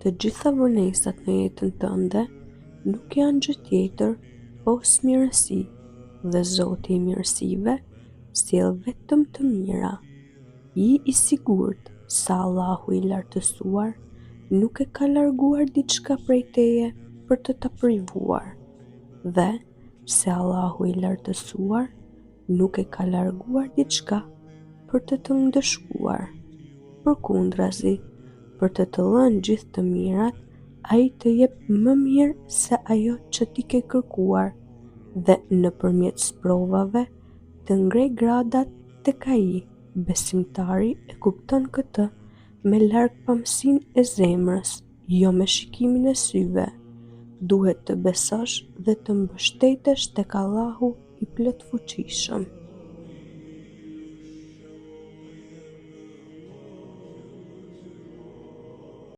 Të gjitha vonesat në jetën tënde nuk janë gjë tjetër pos mirësi, dhe Zoti i mirësive sjell vetëm të mira. I sigurt se Allahu i lartësuar nuk e ka larguar diçka prej teje për të ta privuar, dhe se Allahu i lartësuar nuk e ka larguar diçka për të ndëshkuar. Përkundrazi, për të lënë gjithë të mirat, ai të jep më mirë se ajo që ti ke kërkuar, dhe nëpërmjet sprovave të ngrej gradat tek ai. Besimtari e kupton këtë me largpamësinë e zemrës, jo me shikimin e syve. Duhet të besosh dhe të mbështetesh tek Allahu i plotfuqishëm.